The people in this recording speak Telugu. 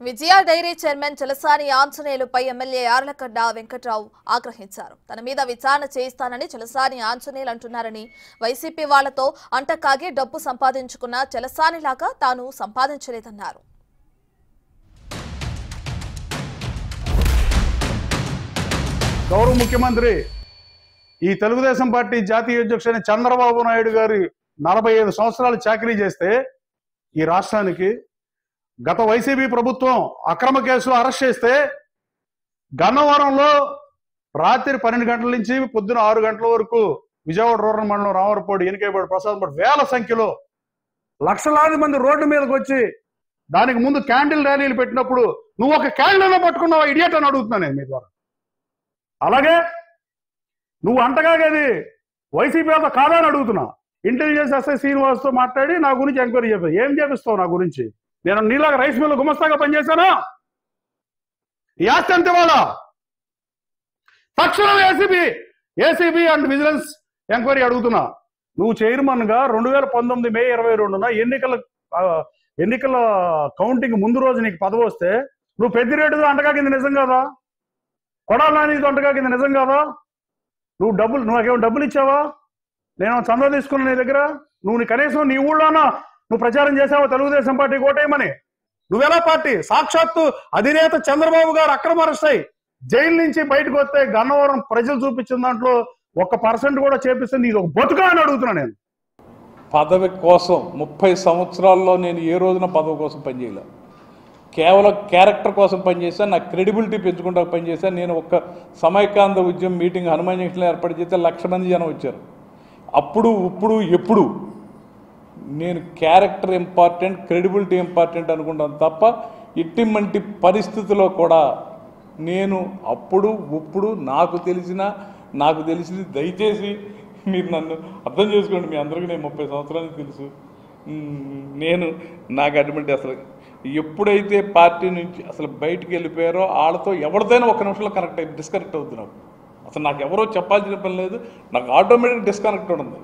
విజయ డైరీ చైర్మన్ చలసాని ఆంజనేయులపై ఎమ్మెల్యే యార్లగడ్డ వెంకట్రావు ఆగ్రహించారు. తన మీద విచారణ చేయిస్తానని చలసాని ఆంజనేయులు అంటున్నారని, వైసీపీ వాళ్లతో అంటకాగి డబ్బు సంపాదించుకున్న చలసానిలాగా తాను సంపాదించలేదన్నారు. గౌరవ ముఖ్యమంత్రి ఈ తెలుగుదేశం పార్టీ జాతీయ అధ్యక్షుడైన చంద్రబాబు నాయుడు గారి 45 సంవత్సరాలు చాకరీ చేస్తే ఈ రాష్ట్రానికి గత వైసీపీ ప్రభుత్వం అక్రమ కేసులో అరెస్ట్ చేస్తే గన్నవరంలో రాత్రి 12 గంటల నుంచి పొద్దున 6 గంటల వరకు విజయవాడ రూరల్ మండలం రామవరపూడి ఎనికేపాడు ప్రసాద్ వేల సంఖ్యలో లక్షలాది మంది రోడ్డు మీదకి వచ్చి దానికి ముందు క్యాండిల్ ర్యాలీలు పెట్టినప్పుడు నువ్వు ఒక క్యాండిల్ పట్టుకున్నావా ఇడియట్ అని అడుగుతున్నా నేను మీ ద్వారా. అలాగే నువ్వు అంటగాగేది వైసీపీ అంతా కాదా అని అడుగుతున్నా. ఇంటెలిజెన్స్ ఎస్ఐ శ్రీనివాస్తో మాట్లాడి నా గురించి ఎంక్వైరీ చెప్పాను. ఏం చేపిస్తావు నా గురించి? నేను నీలాగా రైస్ మిల్ గుమస్తాగా పనిచేశానా? ఈ ఆస్తి అంతే వాళ్ళ. తక్షణం ఏసీబీ అండ్ విజిలెన్స్ ఎంక్వైరీ అడుగుతున్నా. నువ్వు చైర్మన్ గా 2019 మే 22న ఎన్నికల కౌంటింగ్ ముందు రోజు నీకు పదవి వస్తే నువ్వు పెద్దిరెడ్డితో అంటగాకింది నిజం కాదా? కొడాల నానితో అంటగాకింది నిజం కాదా? నువ్వు నాకేమో డబ్బులు ఇచ్చావా? నేను చందా తీసుకున్నా నీ దగ్గర? నువ్వు కనీసం నీ ఊళ్ళోనా నువ్వు ప్రచారం చేసావా తెలుగుదేశం పార్టీ ఓటేయమని? నువ్వెలా పార్టీ? సాక్షాత్తు అధినేత చంద్రబాబు గారు అక్రమ అరెస్ట్ అయ్యి జైలు నుంచి బయటకు వస్తే గన్నవరం ప్రజలు చూపించిన దాంట్లో 1% కూడా చేపిస్తుంది. ఇది ఒక బతుకా అని అడుగుతున్నా నేను. పదవి కోసం 30 సంవత్సరాల్లో నేను ఏ రోజున పదవి కోసం పనిచేయలే. కేవలం క్యారెక్టర్ కోసం పనిచేశాను. నా క్రెడిబిలిటీ పెంచుకుంటా పనిచేశాను. నేను ఒక సమైకాంత ఉద్యమం మీటింగ్ హనుమాన్ జంక్షన్లో ఏర్పాటు చేస్తే 1,00,000 మంది జనం వచ్చారు. అప్పుడు ఇప్పుడు ఎప్పుడు నేను క్యారెక్టర్ ఇంపార్టెంట్, క్రెడిబిలిటీ ఇంపార్టెంట్ అనుకుంటాను తప్ప ఇట్టిమంటి పరిస్థితిలో కూడా నేను అప్పుడు ఇప్పుడు నాకు తెలిసింది దయచేసి మీరు నన్ను అర్థం చేసుకోండి. మీ అందరికీ నేను 30 సంవత్సరాలు తెలుసు. నాకు అటువంటి అసలు ఎప్పుడైతే పార్టీ నుంచి అసలు బయటికి వెళ్ళిపోయారో వాళ్ళతో ఎవరిదైనా 1 నిమిషంలో డిస్కనెక్ట్ అవుతున్నావు. అసలు నాకు ఎవరో చెప్పాల్సిన పని లేదు. నాకు ఆటోమేటిక్ డిస్కనెక్ట్ ఉంది.